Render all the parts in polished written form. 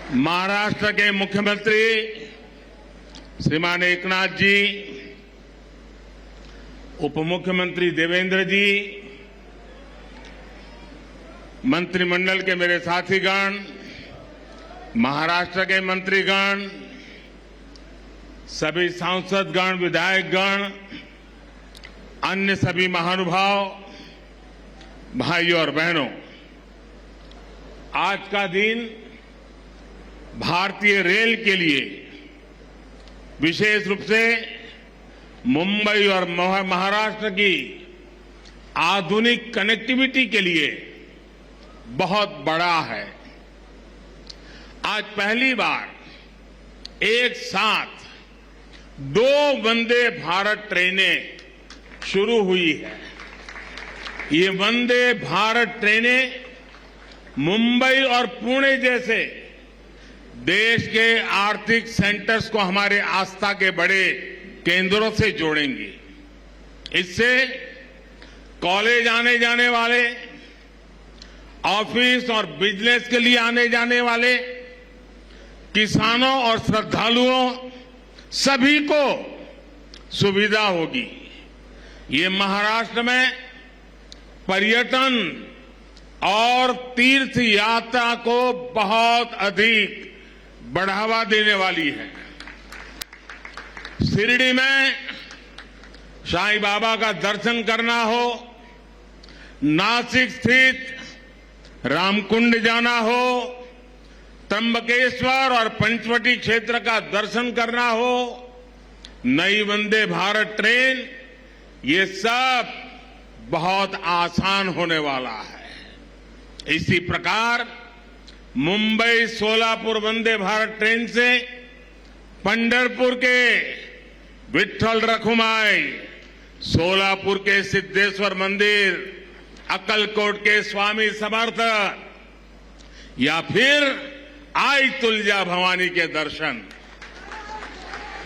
महाराष्ट्र के मुख्यमंत्री श्रीमान एकनाथ जी, उप मुख्यमंत्री देवेंद्र जी, मंत्रिमंडल के मेरे साथीगण, महाराष्ट्र के मंत्रीगण, सभी सांसदगण, विधायकगण, अन्य सभी महानुभाव, भाइयों और बहनों, आज का दिन भारतीय रेल के लिए, विशेष रूप से मुंबई और महाराष्ट्र की आधुनिक कनेक्टिविटी के लिए बहुत बड़ा है। आज पहली बार एक साथ 2 वंदे भारत ट्रेनें शुरू हुई है। ये वंदे भारत ट्रेनें मुंबई और पुणे जैसे देश के आर्थिक सेंटर्स को हमारे आस्था के बड़े केंद्रों से जोड़ेंगी। इससे कॉलेज आने जाने वाले, ऑफिस और बिजनेस के लिए आने जाने वाले, किसानों और श्रद्धालुओं सभी को सुविधा होगी। ये महाराष्ट्र में पर्यटन और तीर्थ यात्रा को बहुत अधिक बढ़ावा देने वाली है। शिरडी में साईं बाबा का दर्शन करना हो, नासिक स्थित रामकुंड जाना हो, त्र्यंबकेश्वर और पंचवटी क्षेत्र का दर्शन करना हो, नई वंदे भारत ट्रेन, ये सब बहुत आसान होने वाला है। इसी प्रकार मुंबई सोलापुर वंदे भारत ट्रेन से पंढरपुर के विठ्ठल रखुमाई, सोलापुर के सिद्धेश्वर मंदिर, अक्कलकोट के स्वामी समर्थ या फिर आई तुलजा भवानी के दर्शन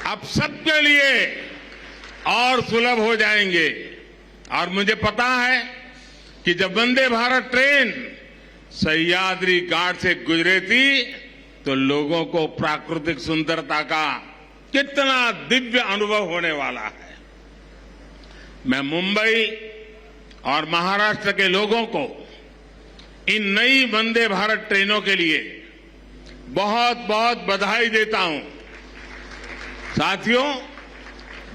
अब सबके लिए और सुलभ हो जाएंगे। और मुझे पता है कि जब वंदे भारत ट्रेन सह्याद्री घाट से गुजरे थी तो लोगों को प्राकृतिक सुंदरता का कितना दिव्य अनुभव होने वाला है। मैं मुंबई और महाराष्ट्र के लोगों को इन नई वंदे भारत ट्रेनों के लिए बहुत बहुत बधाई देता हूं। साथियों,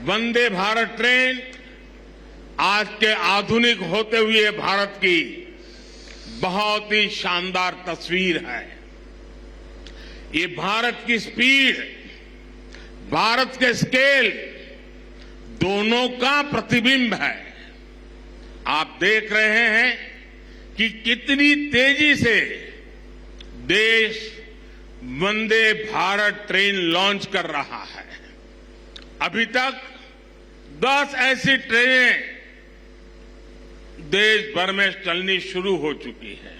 वंदे भारत ट्रेन आज के आधुनिक होते हुए भारत की बहुत ही शानदार तस्वीर है। ये भारत की स्पीड, भारत के स्केल दोनों का प्रतिबिंब है। आप देख रहे हैं कि कितनी तेजी से देश वंदे भारत ट्रेन लॉन्च कर रहा है। अभी तक 10 ऐसी ट्रेनें देश भर में चलनी शुरू हो चुकी है।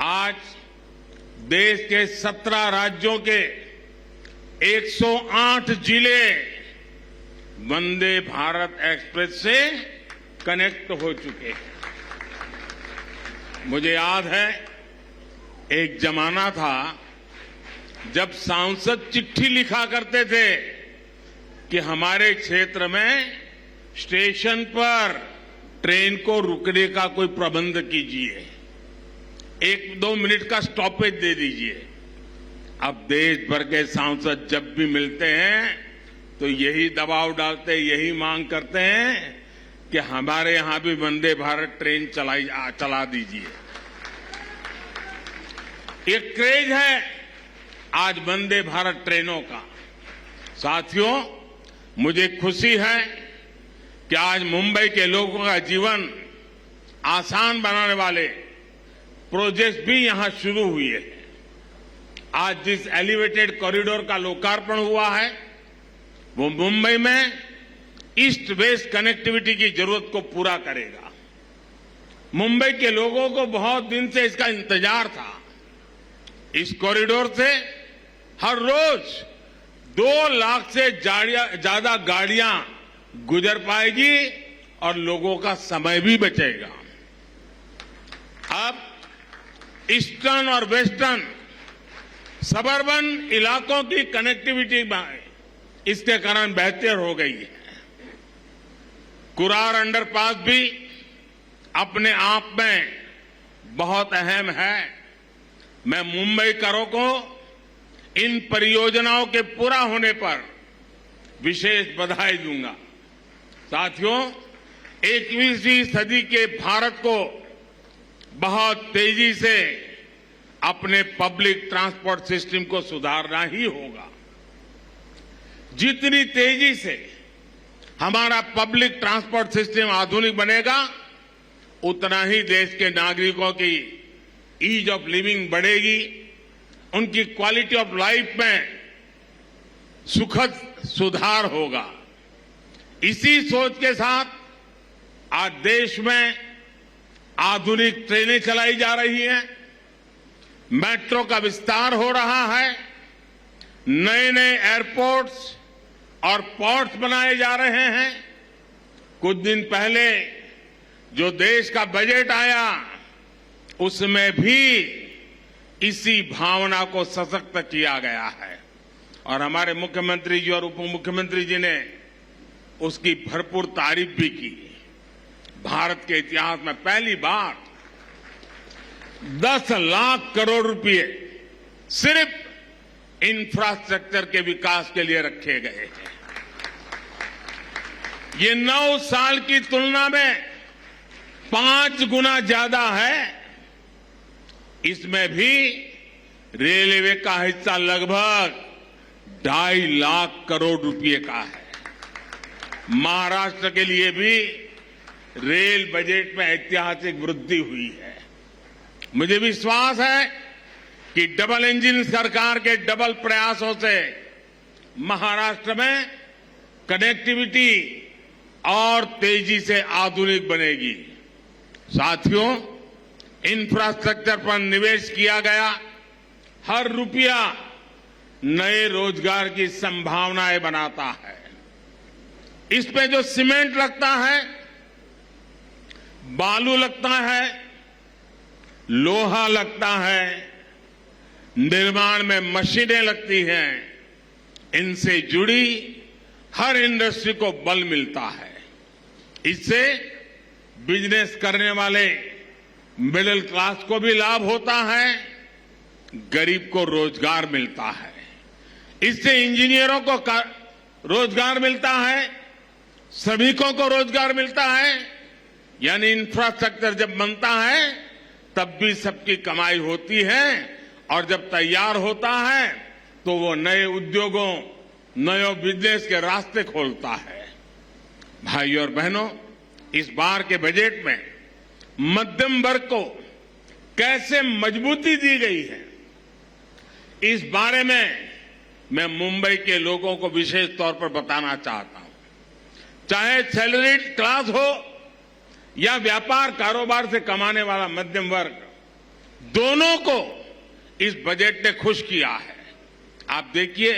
आज देश के 17 राज्यों के 108 जिले वंदे भारत एक्सप्रेस से कनेक्ट हो चुके हैं। मुझे याद है, एक जमाना था जब सांसद चिट्ठी लिखा करते थे कि हमारे क्षेत्र में स्टेशन पर ट्रेन को रुकने का कोई प्रबंध कीजिए, 1-2 मिनट का स्टॉपेज दे दीजिए। अब देश भर के सांसद जब भी मिलते हैं तो यही दबाव डालते, यही मांग करते हैं कि हमारे यहां भी वंदे भारत ट्रेन चला दीजिए। एक क्रेज है आज वंदे भारत ट्रेनों का। साथियों, मुझे खुशी है कि आज मुंबई के लोगों का जीवन आसान बनाने वाले प्रोजेक्ट भी यहां शुरू हुए हैं। आज जिस एलिवेटेड कॉरिडोर का लोकार्पण हुआ है वो मुंबई में ईस्ट वेस्ट कनेक्टिविटी की जरूरत को पूरा करेगा। मुंबई के लोगों को बहुत दिन से इसका इंतजार था। इस कॉरिडोर से हर रोज 2 लाख से ज्यादा गाड़ियां गुजर पाएगी और लोगों का समय भी बचेगा। अब ईस्टर्न और वेस्टर्न सबर्बन इलाकों की कनेक्टिविटी में इसके कारण बेहतर हो गई है। कुरार अंडरपास भी अपने आप में बहुत अहम है। मैं मुंबईकरों को इन परियोजनाओं के पूरा होने पर विशेष बधाई दूंगा। साथियों, 21वीं सदी के भारत को बहुत तेजी से अपने पब्लिक ट्रांसपोर्ट सिस्टम को सुधारना ही होगा। जितनी तेजी से हमारा पब्लिक ट्रांसपोर्ट सिस्टम आधुनिक बनेगा, उतना ही देश के नागरिकों की ईज ऑफ लिविंग बढ़ेगी, उनकी क्वालिटी ऑफ लाइफ में सुखद सुधार होगा। इसी सोच के साथ आज देश में आधुनिक ट्रेनें चलाई जा रही हैं, मेट्रो का विस्तार हो रहा है, नए नए एयरपोर्ट्स और पोर्ट्स बनाए जा रहे हैं। कुछ दिन पहले जो देश का बजट आया, उसमें भी इसी भावना को सशक्त किया गया है और हमारे मुख्यमंत्री जी और उप मुख्यमंत्री जी ने उसकी भरपूर तारीफ भी की। भारत के इतिहास में पहली बार 10 लाख करोड़ रुपए सिर्फ इंफ्रास्ट्रक्चर के विकास के लिए रखे गए हैं। ये 9 साल की तुलना में 5 गुना ज्यादा है। इसमें भी रेलवे का हिस्सा लगभग 2.5 लाख करोड़ रुपए का है। महाराष्ट्र के लिए भी रेल बजट में ऐतिहासिक वृद्धि हुई है। मुझे विश्वास है कि डबल इंजन सरकार के डबल प्रयासों से महाराष्ट्र में कनेक्टिविटी और तेजी से आधुनिक बनेगी। साथियों, इंफ्रास्ट्रक्चर पर निवेश किया गया हर रुपया नए रोजगार की संभावनाएं बनाता है। इसमें जो सीमेंट लगता है, बालू लगता है, लोहा लगता है, निर्माण में मशीनें लगती हैं, इनसे जुड़ी हर इंडस्ट्री को बल मिलता है। इससे बिजनेस करने वाले मिडिल क्लास को भी लाभ होता है, गरीब को रोजगार मिलता है। इससे इंजीनियरों को रोजगार मिलता है, श्रमिकों को रोजगार मिलता है। यानी इंफ्रास्ट्रक्चर जब बनता है तब भी सबकी कमाई होती है और जब तैयार होता है तो वो नए उद्योगों, नए बिजनेस के रास्ते खोलता है। भाइयों और बहनों, इस बार के बजट में मध्यम वर्ग को कैसे मजबूती दी गई है, इस बारे में मैं मुंबई के लोगों को विशेष तौर पर बताना चाहता हूं। चाहे सैलरीड क्लास हो या व्यापार कारोबार से कमाने वाला मध्यम वर्ग, दोनों को इस बजट ने खुश किया है। आप देखिए,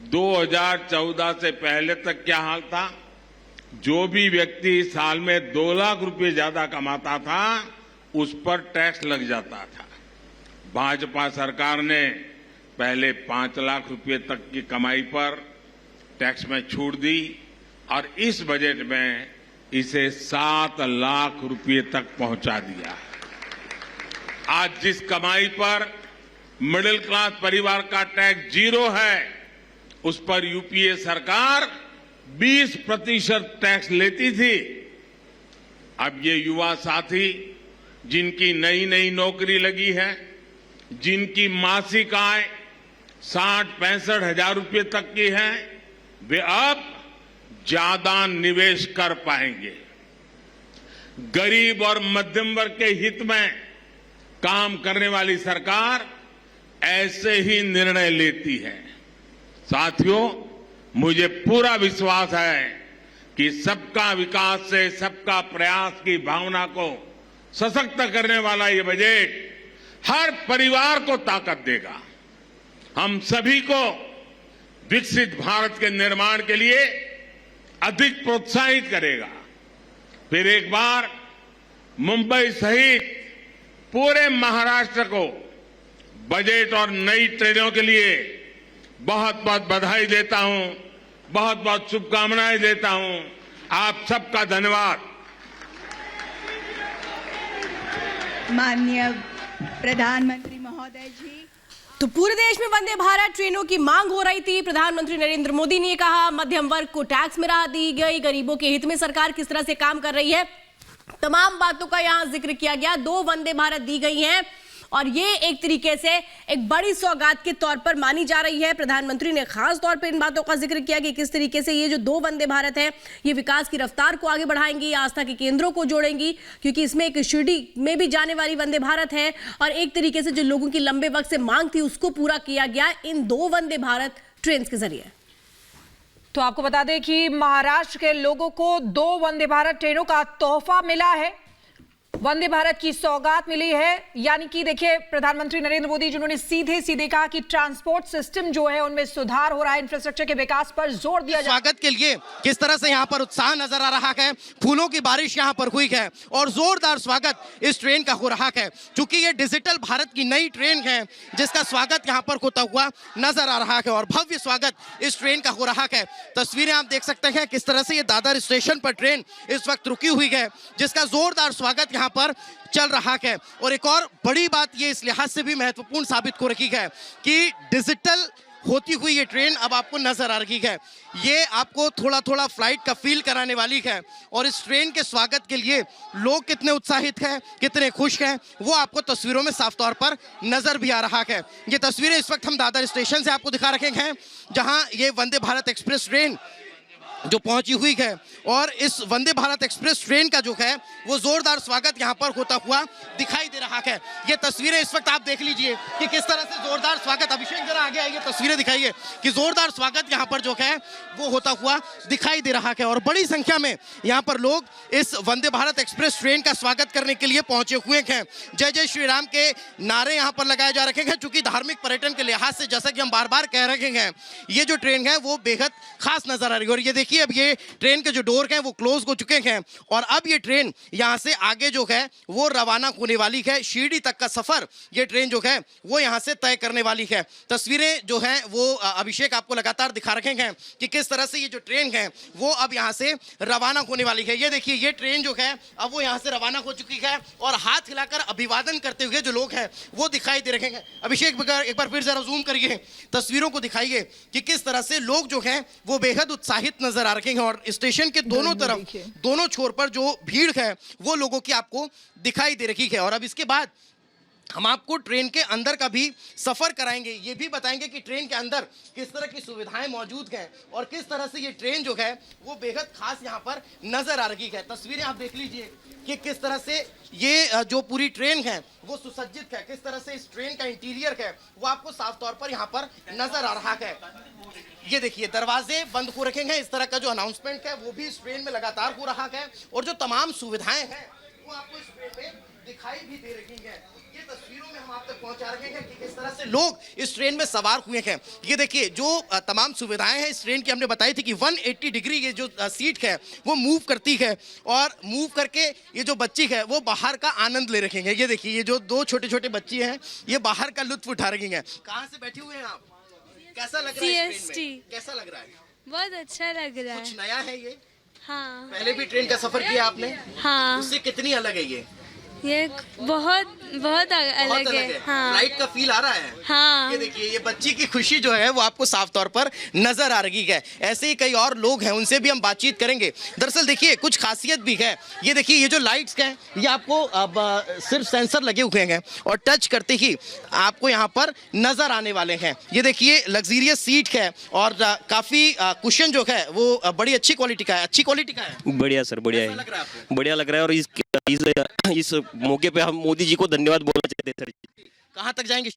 2014 से पहले तक क्या हाल था। जो भी व्यक्ति साल में 2 लाख रुपए ज्यादा कमाता था, उस पर टैक्स लग जाता था। भाजपा सरकार ने पहले 5 लाख रुपए तक की कमाई पर टैक्स में छूट दी और इस बजट में इसे 7 लाख रुपए तक पहुंचा दिया। आज जिस कमाई पर मिडिल क्लास परिवार का टैक्स 0 है, उस पर यूपीए सरकार 20% टैक्स लेती थी। अब ये युवा साथी जिनकी नई नई नौकरी लगी है, जिनकी मासिक आय 60-65 हजार रुपए तक की है, वे अब ज्यादा निवेश कर पाएंगे। गरीब और मध्यम वर्ग के हित में काम करने वाली सरकार ऐसे ही निर्णय लेती है। साथियों, मुझे पूरा विश्वास है कि सबका विकास से सबका प्रयास की भावना को सशक्त करने वाला ये बजट हर परिवार को ताकत देगा, हम सभी को विकसित भारत के निर्माण के लिए अधिक प्रोत्साहित करेगा। फिर एक बार मुंबई सहित पूरे महाराष्ट्र को बजट और नई ट्रेनों के लिए बहुत बहुत बधाई देता हूं, बहुत बहुत शुभकामनाएं देता हूं। आप सबका धन्यवाद। माननीय प्रधानमंत्री महोदय जी, तो पूरे देश में वंदे भारत ट्रेनों की मांग हो रही थी। प्रधानमंत्री नरेंद्र मोदी ने कहा मध्यम वर्ग को टैक्स में राहत दी गई, गरीबों के हित में सरकार किस तरह से काम कर रही है, तमाम बातों का यहां जिक्र किया गया। 2 वंदे भारत दी गई हैं और ये एक तरीके से एक बड़ी सौगात के तौर पर मानी जा रही है। प्रधानमंत्री ने खास तौर पर इन बातों का जिक्र किया कि किस तरीके से ये जो 2 वंदे भारत है ये विकास की रफ्तार को आगे बढ़ाएंगी, आस्था के केंद्रों को जोड़ेंगी, क्योंकि इसमें एक शिरडी में भी जाने वाली वंदे भारत है और एक तरीके से जो लोगों की लंबे वक्त से मांग थी उसको पूरा किया गया इन 2 वंदे भारत ट्रेन के जरिए। तो आपको बता दें कि महाराष्ट्र के लोगों को 2 वंदे भारत ट्रेनों का तोहफा मिला है, वंदे भारत की सौगात मिली है। यानी कि देखिए प्रधानमंत्री नरेंद्र मोदी जिन्होंने सीधे सीधे कहा कि ट्रांसपोर्ट सिस्टम जो है उनमें सुधार हो रहा है, इंफ्रास्ट्रक्चर के विकास पर जोर दिया जाए। स्वागत के लिए किस तरह से यहाँ पर उत्साह नजर आ रहा है, फूलों की बारिश यहाँ पर हुई है और जोरदार स्वागत इस ट्रेन का हो रहा है, क्योंकि ये डिजिटल भारत की नई ट्रेन है जिसका स्वागत यहाँ पर होता हुआ नजर आ रहा है और भव्य स्वागत इस ट्रेन का हो रहा है। तस्वीरें आप देख सकते हैं किस तरह से ये दादर स्टेशन पर ट्रेन इस वक्त रुकी हुई है, जिसका जोरदार स्वागत यहाँ पर चल रहा है। और एक और बड़ी बात ये इस लिहाज से भी महत्वपूर्ण साबित हो रही है कि डिजिटल होती हुई ये ट्रेन अब आपको नजर आ रही है, ये आपको थोड़ा थोड़ा फ्लाइट का फील कराने वाली है और इस ट्रेन के स्वागत के लिए लोग कितने उत्साहित हैं, कितने खुश हैं, वो आपको तस्वीरों में साफ तौर पर नजर भी आ रहा है। ये तस्वीरें इस वक्त हम दादर स्टेशन से आपको दिखा रहे हैं, जहां ये वंदे भारत एक्सप्रेस ट्रेन जो पहुंची हुई है और इस वंदे भारत एक्सप्रेस ट्रेन का जो है वो जोरदार स्वागत यहां पर होता हुआ दिखाई दे रहा है। ये तस्वीरें इस वक्त आप देख लीजिए कि किस तरह से जोरदार स्वागत, अभिषेक जरा आगे आइए, तस्वीरें दिखाइए कि जोरदार स्वागत यहां पर जो है वो होता हुआ दिखाई दे रहा है और बड़ी संख्या में यहां पर लोग इस वंदे भारत एक्सप्रेस ट्रेन का स्वागत करने के लिए पहुंचे हुए हैं। जय जय श्री राम के नारे यहां पर लगाए जा रखे हैं, चूंकि धार्मिक पर्यटन के लिहाज से जैसा कि हम बार बार कह रहे हैं ये जो ट्रेन है वो बेहद खास नजर आ रही है। और ये देखिए अब ये ट्रेन के जो डोर हैं वो क्लोज हो चुके हैं और अब ये ट्रेन यहां से आगे जो है वो रवाना होने वाली है। शिरडी तक का सफर ये ट्रेन जो है वो यहां से तय करने वाली है। तस्वीरें जो हैं वो अभिषेक आपको लगातार दिखा रखे हैं कि किस तरह से ये जो ट्रेन है वो अब यहां से रवाना होने वाली है। ये देखिए ये ट्रेन जो है अब वो यहां से रवाना हो चुकी है और हाथ हिलाकर अभिवादन करते हुए जो लोग हैं वो दिखाई दे रहे हैं। अभिषेक एक बार फिर जरा जूम करिए, तस्वीरों को दिखाइए कि किस तरह से लोग जो हैं वो बेहद उत्साहित नजर आ रहे हैं और स्टेशन के दोनों तरफ दोनों छोर पर जो भीड़ है वो लोगों की आपको दिखाई दे रही है। और अब इसके बाद हम आपको ट्रेन के अंदर का भी सफर कराएंगे, ये भी बताएंगे कि ट्रेन के अंदर किस तरह की सुविधाएं मौजूद हैं और किस तरह से ये ट्रेन जो है वो बेहद खास यहाँ पर नजर आ रही है। तस्वीरें आप देख लीजिए कि किस तरह से ये जो पूरी ट्रेन है वो सुसज्जित है, किस तरह से इस ट्रेन का इंटीरियर है वो आपको साफ तौर पर यहाँ पर नजर आ रहा है। ये देखिए दरवाजे बंद हो रखे हैं, इस तरह का जो अनाउंसमेंट है वो भी इस ट्रेन में लगातार हो रहा है और जो तमाम सुविधाएं हैं वो आपको इस ट्रेन में दिखाई भी दे रही हैं। ये तस्वीरों में हम आप तक पहुंचा रहे हैं कि किस तरह से लोग इस ट्रेन में सवार हुए हैं। ये देखिए जो तमाम सुविधाएं हैं इस ट्रेन की, हमने बताई थी कि 180 डिग्री ये जो सीट है वो मूव करती है और मूव करके ये जो बच्ची है वो बाहर का आनंद ले रखे हैं। ये देखिए ये जो 2 छोटे छोटे बच्ची हैं ये बाहर का लुत्फ उठा रही हैं। कहाँ से बैठे हुए हैं आप, कैसा लग रहा है इस ट्रेन में? कैसा लग रहा है? बहुत अच्छा लग रहा है। कुछ नया है ये? हाँ। पहले भी ट्रेन का सफर किया आपने? हाँ। उससे कितनी अलग है ये बहुत बहुत अलग है। हाँ। फ्लाइट का फील आ रहा है। हाँ। ये देखिए ये बच्ची की खुशी जो है वो आपको साफ तौर पर नजर आ रही है। ऐसे ही कई और लोग हैं उनसे भी हम बातचीत करेंगे। दरअसल देखिए कुछ खासियत भी है, ये देखिए ये जो लाइट्स हैं ये आपको अब सिर्फ सेंसर लगे हुए हैं और टच करते ही आपको यहाँ पर नजर आने वाले हैं। ये देखिए लग्जरियस सीट है और काफी कुशन जो है वो बड़ी अच्छी क्वालिटी का है। अच्छी क्वालिटी का है? बढ़िया सर, बढ़िया है, बढ़िया लग रहा है। और इस मौके पे हम मोदी जी को धन्यवाद बोलना चाहते हैं सर। कहाँ तक जाएंगे?